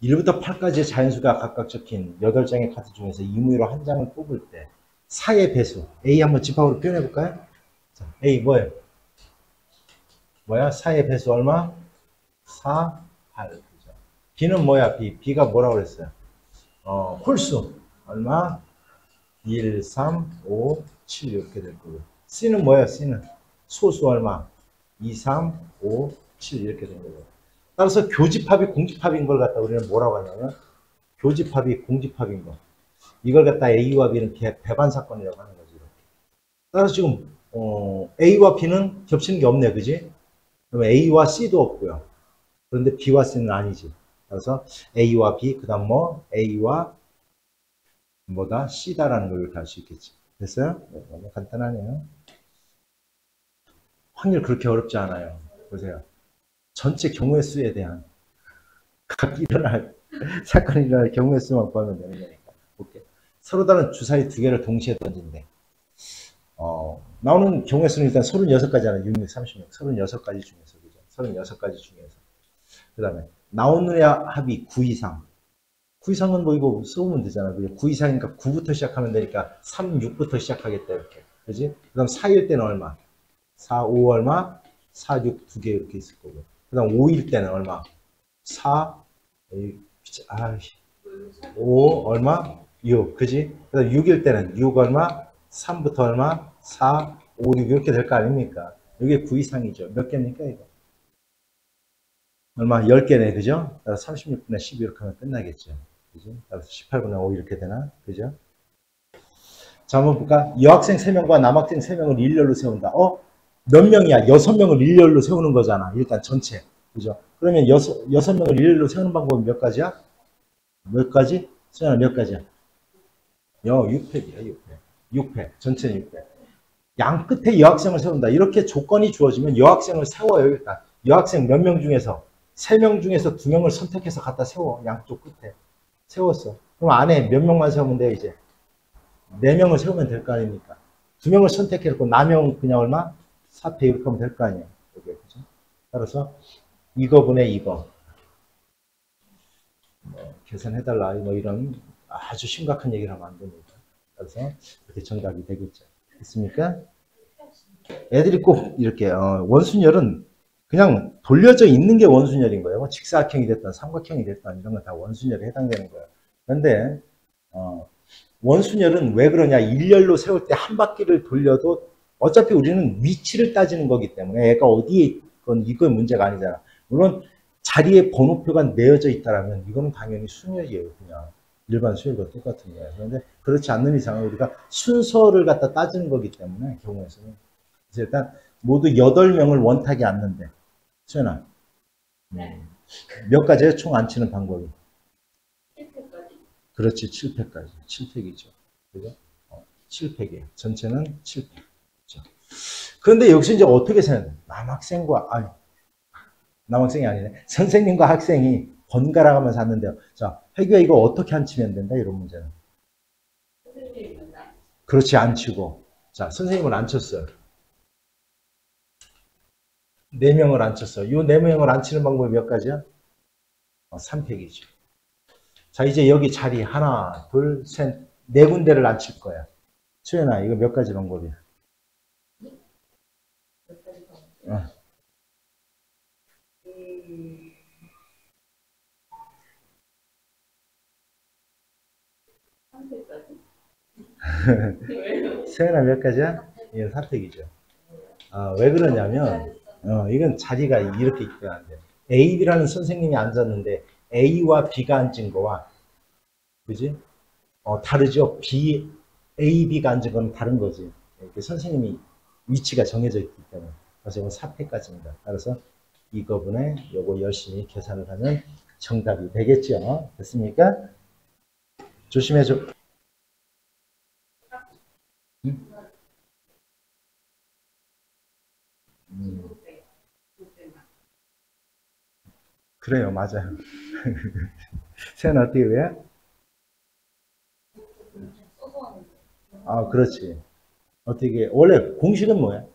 1부터 8까지의 자연수가 각각 적힌 8장의 카드 중에서 임의로 한 장을 뽑을 때 4의 배수 A 한번 집합으로 표현해 볼까요? 자, A 뭐예요? 뭐야? 4의 배수 얼마? 4, 8. 그죠? B는 뭐야? B가 뭐라고 그랬어요? 홀수 얼마? 1, 3, 5, 7 이렇게 될 거고. C는 뭐야? C는 소수 얼마? 2, 3, 5, 7 이렇게 된 거고. 따라서 교집합이 공집합인 걸 갖다 우리는 뭐라고 하냐면 교집합이 공집합인 거. 이걸 갖다 A와 B는 배반 사건이라고 하는 거지. 따라서 지금 A와 B는 겹치는 게 없네, 그지? 그러면 A와 C도 없고요. 그런데 B와 C는 아니지. 그래서 A와 B, 그 다음 뭐 A와 뭐다? C다라는 걸 이렇게 할 수 있겠지. 됐어요? 네, 너무 간단하네요. 확률 그렇게 어렵지 않아요. 보세요. 전체 경우의 수에 대한 각 일어날 사건이 일어날 경우의 수만 구하면 되는 거니까. 볼게. 서로 다른 주사위 두 개를 동시에 던진대. 나오는 경우의 수는 일단 36가지잖아요. 6, 6, 36. 36가지 중에서. 그죠? 36가지 중에서. 그 다음에 나오는 합이 9 이상. 9 이상은 뭐 이거 써보면 되잖아. 9 이상이니까 9부터 시작하면 되니까 3, 6부터 시작하겠다. 이렇게. 그지? 그 다음 4일 때는 얼마? 4, 5 얼마? 4, 6 두 개 이렇게 있을 거고. 그 다음 5일 때는 얼마? 4, 5 얼마? 6. 그지? 그 다음 6일 때는 6 얼마? 3부터 얼마? 4, 5, 6 이렇게 될 거 아닙니까? 이게 9 이상이죠. 몇 개입니까, 이거? 얼마? 10개네, 그죠? 36분의 12 이렇게 하면 끝나겠죠. 그죠? 그래서 18분의 5 이렇게 되나? 그죠? 자, 한번 볼까? 여학생 3명과 남학생 3명을 일렬로 세운다. 몇 명이야? 6명을 일렬로 세우는 거잖아. 일단 전체. 그죠? 그러면 6명을 일렬로 세우는 방법은 몇 가지야? 몇 가지? 수연아, 몇 가지야? 6팩이야, 6팩. 6팩. 전체는 6팩. 양 끝에 여학생을 세운다. 이렇게 조건이 주어지면 여학생을 세워요, 일단. 여학생 몇 명 중에서? 3명 중에서 2명을 선택해서 갖다 세워. 양쪽 끝에. 세웠어. 그럼 안에 몇 명만 세우면 돼요, 이제? 4명을 세우면 될 거 아닙니까? 2명을 선택해놓고 남영 그냥 얼마? 4패 이렇게 하면 될 거 아니에요. 그죠? 따라서 이거분의 이거. 계산해달라. 뭐 이런 아주 심각한 얘기를 하면 안 됩니다. 그래서 그렇게 정답이 되겠죠. 됐습니까? 애들이 꼭 이렇게 원순열은 그냥 돌려져 있는 게 원순열인 거예요. 직사각형이 됐든 삼각형이 됐든 이런 건 다 원순열에 해당되는 거예요. 그런데 원순열은 왜 그러냐? 일렬로 세울 때 한 바퀴를 돌려도 어차피 우리는 위치를 따지는 거기 때문에 애가 어디에 있건 이건 문제가 아니잖아. 물론 자리에 번호표가 내어져 있다라면 이거는 당연히 순열이에요. 그냥 일반 수열과 똑같은 거예요. 그런데 그렇지 않는 이상은 우리가 순서를 갖다 따지는 거기 때문에 경우에서는. 그래서 일단 모두 8명을 원탁에 앉는데 수연아 몇 가지예요? 총 앉히는 방법이? 7팩까지. 그렇지, 7팩까지. 7팩이죠. 그죠? 7팩이에요. 전체는 7팩. 그렇죠? 그런데 여기서 이제 어떻게 생각해요? 남학생이 아니네. 선생님과 학생이 번갈아 가면서 앉는데요. 자, 혜규야 이거 어떻게 앉히면 된다? 이런 문제는. 그렇지, 앉히고. 자, 선생님을 앉혔어요. 4명을 앉혔어요. 이 4명을 앉히는 방법이 몇 가지야? 3팩이죠. 자, 이제 여기 자리 하나, 둘, 셋, 4군데를 앉힐 거야. 수연아, 이거 몇 가지 방법이야? 어. 수연아 몇 가지야? 이건 3팩이죠. 왜 그러냐면, 이건 자리가 이렇게 있어야 안 돼. A, B라는 선생님이 앉았는데, A와 B가 앉은 거와, 그지? 다르죠? A, B가 앉은 건 다른 거지. 선생님이 위치가 정해져 있기 때문에. 그래서 이건 4패까지입니다. 따라서 이거분에 요거 열심히 계산을 하면 정답이 되겠죠. 됐습니까? 조심해줘. 응? 그래요, 맞아요. 세연 어떻게 왜? 그렇지. 어떻게, 원래 공식은 뭐야?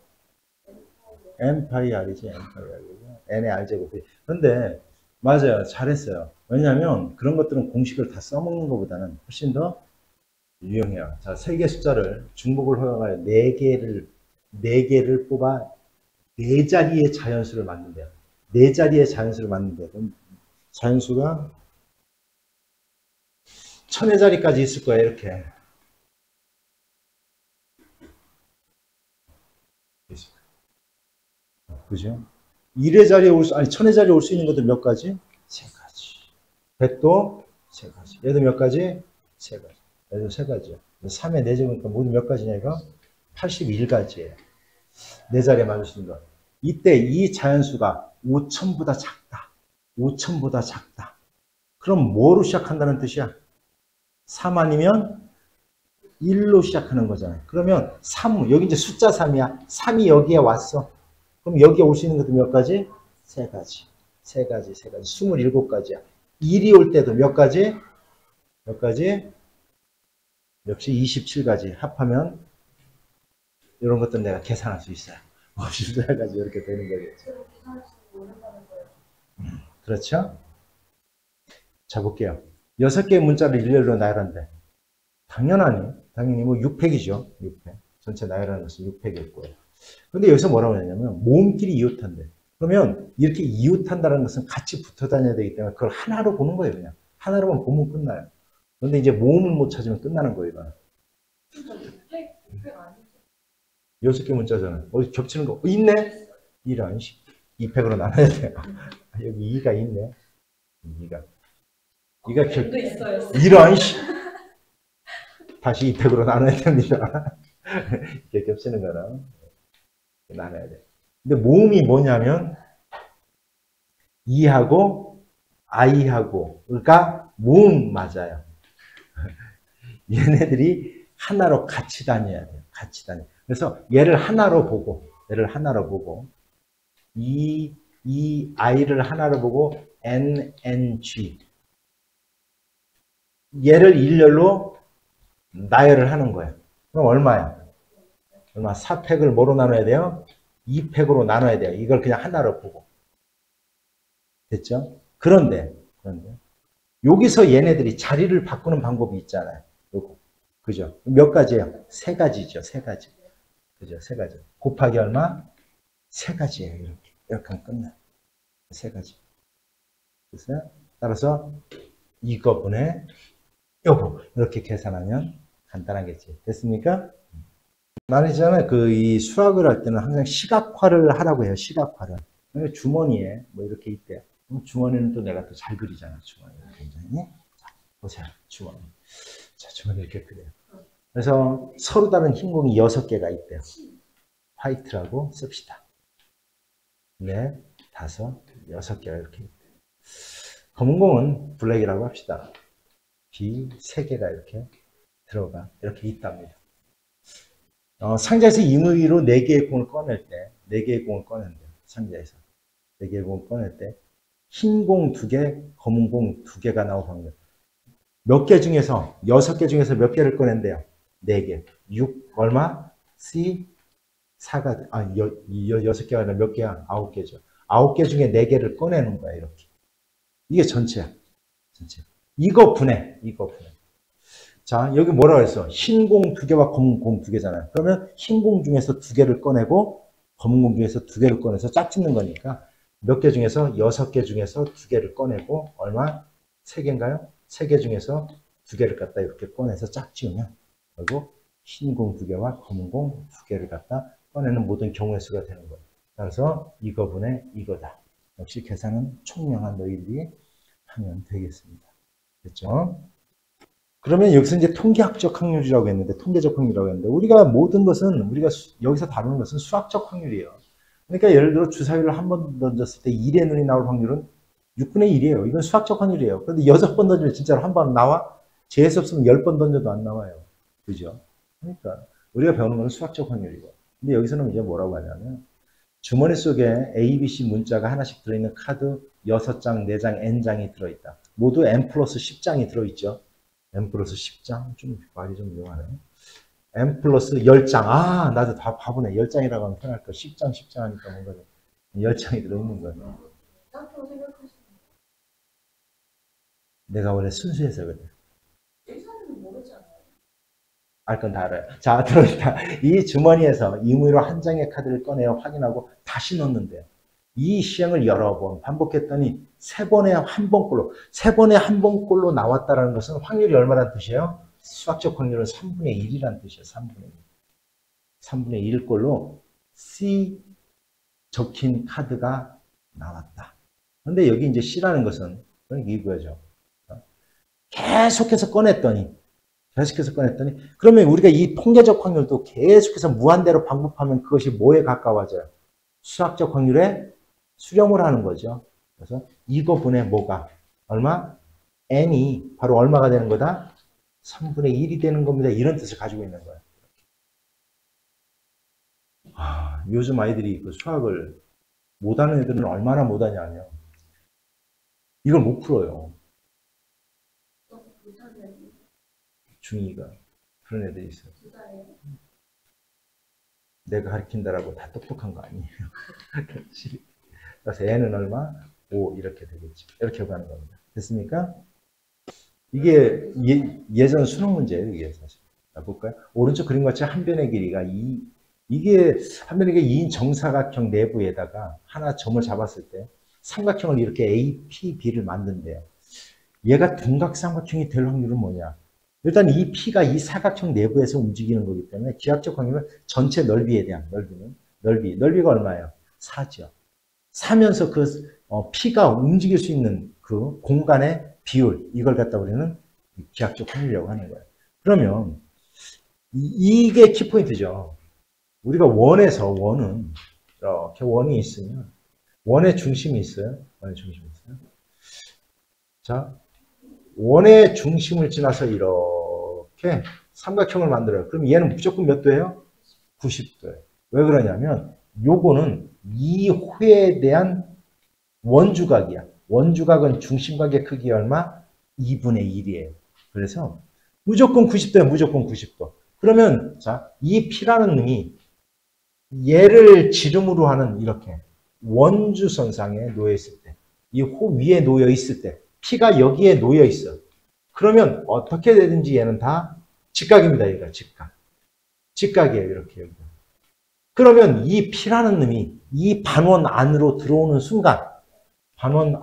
M 파이 R이지, M 파이 R이죠. N의 R 제곱. 그런데 맞아요. 잘했어요. 왜냐하면 그런 것들은 공식을 다 써먹는 것보다는 훨씬 더 유용해요. 자, 세 개 숫자를 중복을 허용하여 네 개를 뽑아 네 자리의 자연수를 만든대요. 네 자리의 자연수를 만든대요. 그럼 자연수가 천의 자리까지 있을 거예요. 이렇게. 그죠? 1의 자리에 올 수, 아니, 천의 자리에 올 수 있는 것도 몇 가지? 세 가지. 100도 세 가지. 얘도 몇 가지? 세 가지. 얘도 세 가지요. 3의 4제곱이니까 모두 몇 가지냐, 이거? 81가지예요. 네 자리에 맞을 수 있는 거. 이때 이 자연수가 5천보다 작다. 5천보다 작다. 그럼 뭐로 시작한다는 뜻이야? 3 아니면 1로 시작하는 거잖아요. 그러면 3, 여기 이제 숫자 3이야. 3이 여기에 왔어. 그럼 여기에 올 수 있는 것도 몇 가지? 세 가지. 세 가지, 세 가지. 27가지야. 1이 올 때도 몇 가지? 몇 가지? 역시 27가지. 합하면 이런 것들 내가 계산할 수 있어요. 54가지 이렇게 되는 거겠죠. 그렇죠? 자, 볼게요. 6개의 문자를 일렬로 나열한대. 당연히 뭐 6팩이죠. 6팩. 전체 나열하는 것은 6팩이었고요. 근데 여기서 뭐라고 하냐면 모음끼리 이웃한대. 그러면 이렇게 이웃한다는 것은 같이 붙어 다녀야 되기 때문에 그걸 하나로 보는 거예요. 그냥 하나로만 보면 끝나요. 그런데 이제 모음을 못 찾으면 끝나는 거예요. 이거는. 6개 문자잖아요. 어디 겹치는 거 있네? 이런 2팩으로 나눠야 돼요. 여기 2가 있네. 2가 이런 다시 2팩으로 나눠야 됩니다. 이렇게 겹치는 거는 나눠야 돼. 근데 모음이 뭐냐면 이하고 아이하고가 모음 맞아요. 얘네들이 하나로 같이 다녀야 돼요. 같이 다녀. 그래서 얘를 하나로 보고 이 아이를 하나로 보고 NNG 얘를 일렬로 나열을 하는 거예요. 그럼 얼마야? 얼마? 4팩을 뭐로 나눠야 돼요? 2팩으로 나눠야 돼요. 이걸 그냥 하나로 보고. 됐죠? 그런데 여기서 얘네들이 자리를 바꾸는 방법이 있잖아요. 요거. 그죠? 몇 가지예요? 세 가지죠. 세 가지. 그죠? 세 가지. 곱하기 얼마? 세 가지예요. 이렇게. 이렇게 하면 끝나요. 세 가지. 그래서 따라서 이거분의 요거 이렇게 계산하면 간단하겠지. 됐습니까? 나는 있잖아요. 이 수학을 할 때는 항상 시각화를 하라고 해요. 시각화를. 주머니에 뭐 이렇게 있대요. 주머니는 또 내가 또 잘 그리잖아. 주머니는 굉장히. 자, 보세요. 주머니. 자, 주머니 이렇게 그려요. 그래서 서로 다른 흰공이 6개가 있대요. 화이트라고 씁시다. 네, 5, 6개가 이렇게 있대요. 검은 공은 블랙이라고 합시다. B 3개가 이렇게 들어가 이렇게 있답니다. 상자에서 임의로 4개의 공을 꺼낼 때 4개의 공을 꺼낸대요. 상자에서 4개의 공을 꺼낼 때 흰 공 2개, 검은 공 2개가 나올 확률. 몇 개 중에서 6개 중에서 몇 개를 꺼낸대요? 4개. 6 얼마? C 4가 6개가 아니라 몇 개야? 9개죠. 9개 중에 4개를 꺼내는 거야. 이렇게. 이게 전체야. 전체. 이거 분해. 자, 여기 뭐라고 했어? 흰 공 2개와 검은 공 2개잖아요. 그러면 흰 공 중에서 2개를 꺼내고 검은 공 중에서 2개를 꺼내서 짝 짓는 거니까 몇 개 중에서 6개 중에서 2개를 꺼내고 얼마? 3개인가요? 3개 중에서 2개를 갖다 이렇게 꺼내서 짝 지으면 그리고 흰 공 2개와 검은 공 2개를 갖다 꺼내는 모든 경우의 수가 되는 거예요. 따라서 이거분의 이거다. 역시 계산은 총명한 너희들이 하면 되겠습니다. 됐죠? 그러면 여기서 이제 통계학적 확률이라고 했는데, 통계적 확률이라고 했는데, 우리가 모든 것은, 우리가 여기서 다루는 것은 수학적 확률이에요. 그러니까 예를 들어 주사위를 한 번 던졌을 때 1의 눈이 나올 확률은 6분의 1이에요. 이건 수학적 확률이에요. 그런데 6번 던지면 진짜로 한 번 나와? 재수 없으면 10번 던져도 안 나와요. 그죠? 그러니까 우리가 배우는 건 수학적 확률이고. 근데 여기서는 이제 뭐라고 하냐면, 주머니 속에 A, B, C 문자가 하나씩 들어있는 카드 6장, 4장, N장이 들어있다. 모두 N 플러스 10장이 들어있죠. M 플러스 10장? 좀 말이 좀 이용하네. M 플러스 10장. 아, 나도 다 바보네. 10장이라고 하면 편할 거. 10장 하니까 뭔가 10장이 들어있는 거네. 내가 원래 순수해서 그래. 의사는 모르잖아요. 알 건 다 알아요. 자, 들어있다. 이 주머니에서 임의로 한 장의 카드를 꺼내어 확인하고 다시 넣는데요. 이 시행을 여러 번 반복했더니 세 번에 한 번꼴로 나왔다는 것은 확률이 얼마란 뜻이에요? 수학적 확률은 3분의 1이란 뜻이에요. 3분의 1. 3분의 1꼴로 C 적힌 카드가 나왔다. 근데 여기 이제 C라는 것은 이거죠. 계속해서 꺼냈더니 그러면 우리가 이 통계적 확률도 계속해서 무한대로 반복하면 그것이 뭐에 가까워져요? 수학적 확률에 수렴을 하는 거죠. 그래서 이거분의 뭐가 얼마? n이 바로 얼마가 되는 거다? 3분의 1이 되는 겁니다. 이런 뜻을 가지고 있는 거예요. 요즘 아이들이 그 수학을 못하는 애들은 얼마나 못하냐면 이걸 못 풀어요. 중2가 그런 애들이 있어요. 내가 가르친다라고 다 똑똑한 거 아니에요. 그래서 n은 얼마? 5 이렇게 되겠죠. 이렇게 가는 겁니다. 됐습니까? 이게 예전 수능 문제예요. 이게 사실. 자, 볼까요? 오른쪽 그림 같이 한 변의 길이가 이게 한 변의 길이 2인 정사각형 내부에다가 하나 점을 잡았을 때 삼각형을 이렇게 A, P, B를 만든대요. 얘가 둔각삼각형이 될 확률은 뭐냐? 일단 이 P가 이 사각형 내부에서 움직이는 거기 때문에 기하학적 확률은 전체 넓이에 대한 넓이가 얼마예요? 4죠. 4면서 그 P가 움직일 수 있는 그 공간의 비율, 이걸 갖다 우리는 기하학적 확률이라고 하는 거예요. 그러면 이게 키포인트죠. 우리가 원은 이렇게 원이 있으면 원의 중심이 있어요. 자, 원의 중심을 지나서 이렇게 삼각형을 만들어요. 그럼 얘는 무조건 몇 도예요? 90도예요. 왜 그러냐면 요거는 이 호에 대한 원주각이야. 원주각은 중심각의 크기 얼마? 2분의 1이에요. 그래서 무조건 90도예요. 무조건 90도. 그러면 자, 이 P라는 놈이 얘를 지름으로 하는 이렇게 원주선상에 놓여 있을 때, 이 호 위에 놓여 있을 때 P가 여기에 놓여 있어. 그러면 어떻게 되든지 얘는 다 직각입니다. 얘가 직각이에요. 이렇게. 그러면 이 P라는 놈이 이 반원 안으로 들어오는 순간 반원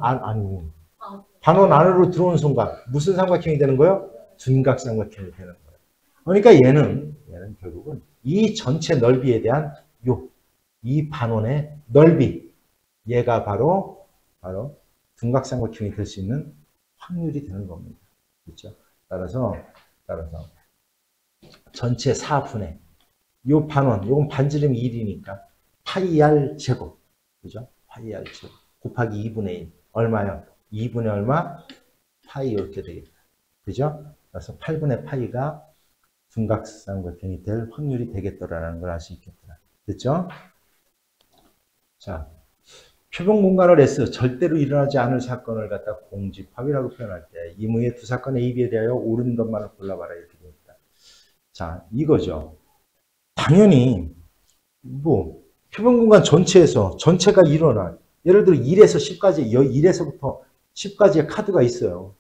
안으로 들어오는 순간 무슨 삼각형이 되는 거예요? 둔각삼각형이 되는 거예요. 그러니까 얘는 결국은 이 전체 넓이에 대한 이 반원의 넓이, 얘가 바로 둔각삼각형이 될 수 있는 확률이 되는 겁니다. 그렇죠? 따라서 전체 4분의 요 반원, 요건 반지름이 1이니까 파이 r 제곱, 그죠? 파이 r 제곱 곱하기 2분의 1 얼마요? 2분의 얼마? 파이 이렇게 되겠다. 그죠? 그래서 8분의 파이가 둔각삼각형이 될 확률이 되겠더라는 걸 알 수 있겠더라. 됐죠? 자, 표본 공간을 S, 절대로 일어나지 않을 사건을 갖다 공집합이라고 표현할 때 이무의 두 사건의 A, B에 대하여 옳은 것만을 골라봐라 이렇게 됩니다. 자, 이거죠. 당연히 표본 공간 전체에서 전체가 일어날 예를 들어 1에서 10까지 1에서부터 10까지의 카드가 있어요.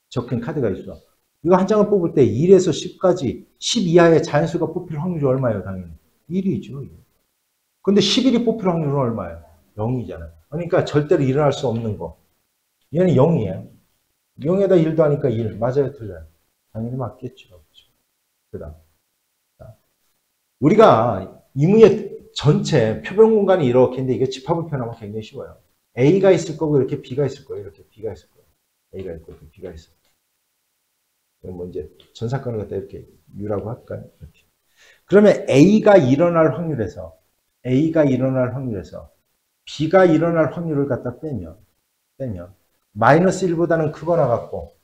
적힌 카드가 있어. 이거 한 장을 뽑을 때 1에서 10까지 10 이하의 자연수가 뽑힐 확률이 얼마예요? 당연히 1이죠. 근데 11이 뽑힐 확률은 얼마예요? 0이잖아요. 그러니까 절대로 일어날 수 없는 거. 얘는 0이에요. 0에다 1도 하니까 1. 맞아요? 틀려요? 당연히 맞겠죠. 그 다음. 우리가 이무의 전체 표본 공간이 이렇게 있는데 이게 집합을 표현하면 굉장히 쉬워요. A가 있을 거고 이렇게 B가 있을 거예요. 이렇게 B가 있을 거예요. A가 있고 이렇게 B가 있을 거예요. 뭐 이제 전 사건을 갖다 이렇게 U라고 할까요? 이렇게. 그러면 A가 일어날 확률에서 B가 일어날 확률을 갖다 빼면 마이너스 1보다는 크거나 같고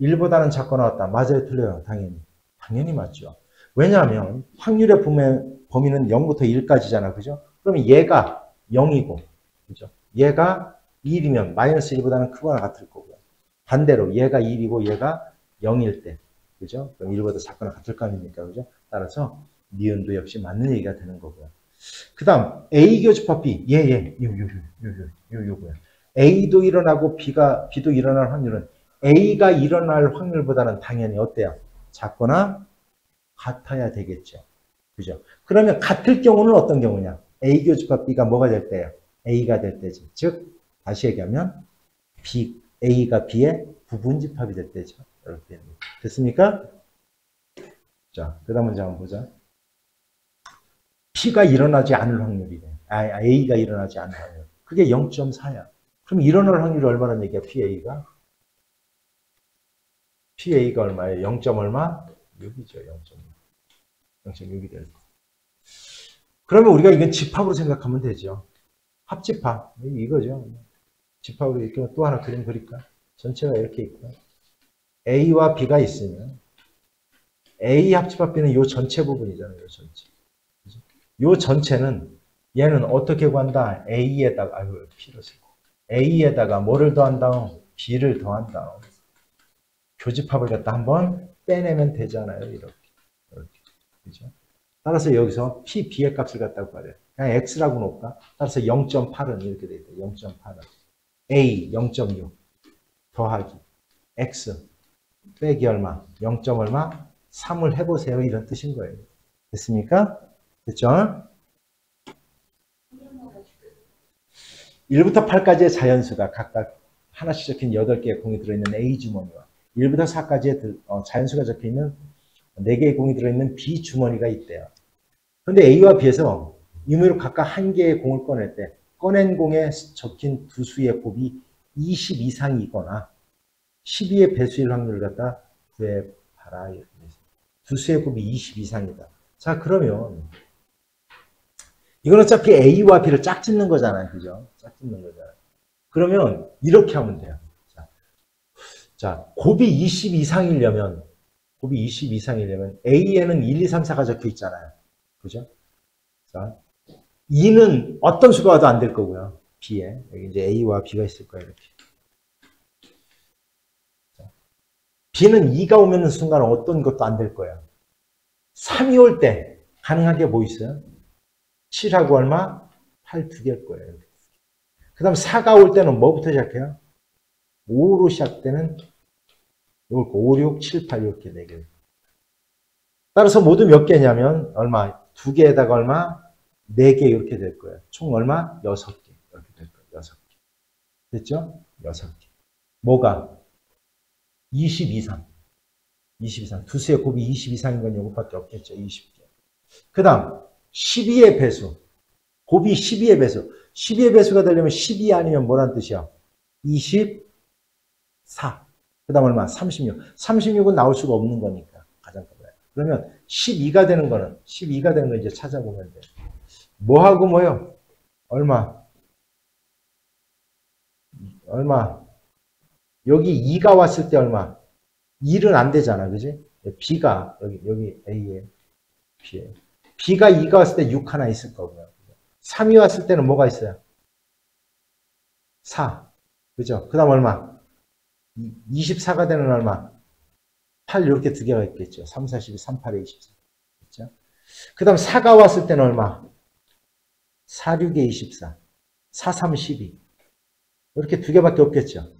1보다는 작거나 같다. 맞아요? 틀려요? 당연히 맞죠. 왜냐하면 확률의 범위는 0부터 1까지잖아. 그죠? 그러면 얘가 0이고, 그죠? 얘가 1이면 마이너스 1보다는 크거나 같을 거고요. 반대로 얘가 1이고 얘가 0일 때, 그죠? 그럼 1보다 작거나 같을 거 아닙니까? 그죠? 따라서 니은도 역시 맞는 얘기가 되는 거고요. 그 다음 A 교집합 B, 요거요. A도 일어나고 B도 일어날 확률은 A가 일어날 확률보다는 당연히 어때요? 작거나 같아야 되겠죠. 그죠? 그러면 같을 경우는 어떤 경우냐? A 교집합 B가 뭐가 될 때예요? A가 될 때지. 즉 다시 얘기하면 B, A가 B의 부분집합이 될 때죠. 이렇게 됐습니까? 자, 그 다음 문제 한번 보자. B가 일어나지 않을 확률이래. A가 일어나지 않을 확률. 그게 0.4야. 그럼 일어날 확률이 얼마나 얘기야? PA가? PA가 얼마예요? 0. 얼마? 6이죠. 0.6이 될 거. 그러면 우리가 이건 집합으로 생각하면 되죠. 합집합. 이거죠. 집합으로 이렇게 또 하나 그림 그릴까? 전체가 이렇게 있고 A와 B가 있으면 A 합집합 B는 이 전체 부분이잖아요. 이 전체. 이 전체는 얘는 어떻게 구한다? A에다가 아유 B로 쓰고 A에다가 뭐를 더한다? B를 더한다. 교집합을 갖다 한번 빼내면 되잖아요. 이렇게. 그죠? 따라서 여기서 P, B의 값을 갖다 구하래. 그냥 X라고 놓을까? 따라서 0.8은 이렇게 돼 있다. 0.8은 A 0.6 더하기 X 빼기 얼마? 0. 얼마? 3을 해보세요. 이런 뜻인 거예요. 됐습니까? 됐죠? 1부터 8까지의 자연수가 각각 하나씩 적힌 8개의 공이 들어있는 A 주머니와 1부터 4까지의 자연수가 적혀있는 4개의 공이 들어있는 B 주머니가 있대요. 그런데 A와 B에서 임의로 각각 한 개의 공을 꺼낼 때 꺼낸 공에 적힌 두 수의 곱이 20 이상이거나 12의 배수일 확률을 갖다 구해봐라. 두 수의 곱이 20 이상이다. 자, 그러면 이건 어차피 A와 B를 짝짓는 거잖아요. 그죠? 짝짓는 거잖아요. 그러면 이렇게 하면 돼요. 자, 곱이 20 이상이려면 A에는 1, 2, 3, 4가 적혀 있잖아요. 그죠? 자, 2는 어떤 수가 와도 안 될 거고요. B에. 여기 이제 A와 B가 있을 거예요. 이렇게. 자, B는 2가 오면 순간 어떤 것도 안 될 거예요. 3이 올 때 가능하게 뭐 있어요? 7하고 얼마? 8 두 개일 거예요. 그 다음 4가 올 때는 뭐부터 시작해요? 5로 시작되는 5, 6, 7, 8 이렇게 4개. 따라서 모두 몇 개냐면 얼마? 2개에다가 얼마? 4개 이렇게 될 거예요. 총 얼마? 6개. 이렇게 될 거예요. 6개. 됐죠? 6개. 뭐가? 20 이상. 20 이상. 두 수의 곱이 20 이상인 건 이것밖에 없겠죠. 20개. 그 다음 12의 배수. 곱이 12의 배수. 12의 배수가 되려면 12 아니면 뭐란 뜻이야? 24. 그 다음 얼마? 36. 36은 나올 수가 없는 거니까. 가장 커요. 그러면 12가 되는 거는 12가 되는 거 이제 찾아보면 돼. 뭐하고 뭐요? 얼마? 여기 2가 왔을 때 얼마? 1은 안 되잖아. 그지? B가 여기 A에 B에 B가 2가 왔을 때 6 하나 있을 거고요. 3이 왔을 때는 뭐가 있어요? 4. 그죠? 그 다음 얼마? 24가 되는 얼마? 8 이렇게 두 개가 있겠죠. 3, 4, 12, 3, 8에 24. 그죠? 그 다음 4가 왔을 때는 얼마? 4, 6에 24. 4, 3, 12. 이렇게 두 개밖에 없겠죠.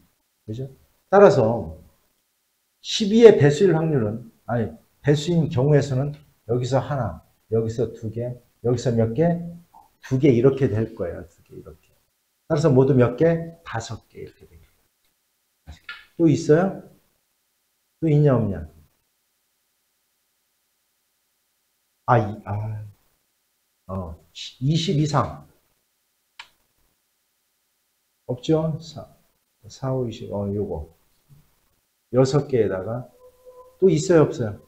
그죠? 따라서 12의 배수일 확률은, 아니, 배수인 경우에서는 여기서 하나, 여기서 두 개, 여기서 몇 개? 두 개 이렇게 될 거예요. 두 개 이렇게. 따라서 모두 몇 개? 5개 이렇게 되겠죠. 또 있어요? 또 있냐 없냐? 20 이상. 없죠? 4, 5, 20, 요거. 6개에다가 또 있어요, 없어요?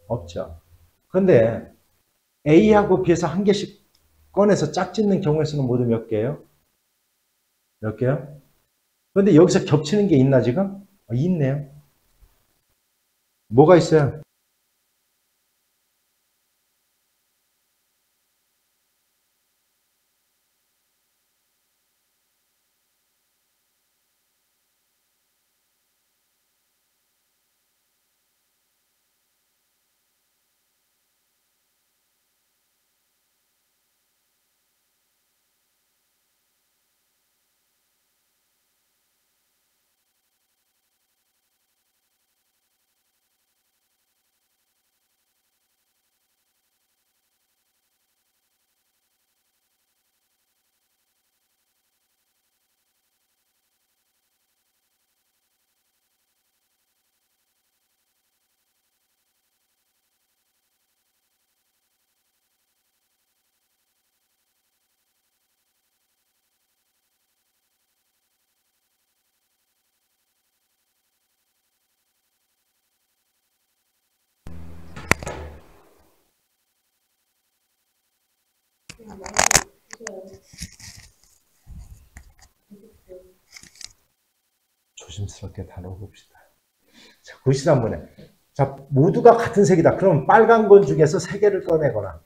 없죠. 근데 A하고 B에서 한 개씩 꺼내서 짝짓는 경우에서는 모두 몇 개예요? 몇 개요? 그런데 여기서 겹치는 게 있나 지금? 있네요. 뭐가 있어요? 조심스럽게 다뤄봅시다. 자, 93번에. 자, 모두가 같은 색이다. 그럼 빨간 건 중에서 세 개를 꺼내거나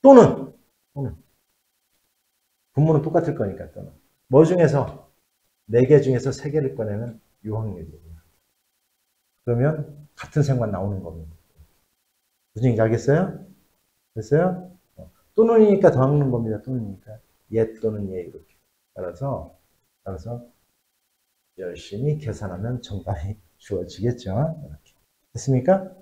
또는 분모는 똑같을 거니까 또는 뭐 중에서 네 개 중에서 세 개를 꺼내면 유확률이에요. 그러면 같은 색만 나오는 겁니다. 무슨 얘기인지 알겠어요? 됐어요? 또는이니까 더하는 겁니다. 또는이니까 예 또는 예 이렇게 따라서 열심히 계산하면 정답이 주어지겠죠. 이렇게. 됐습니까?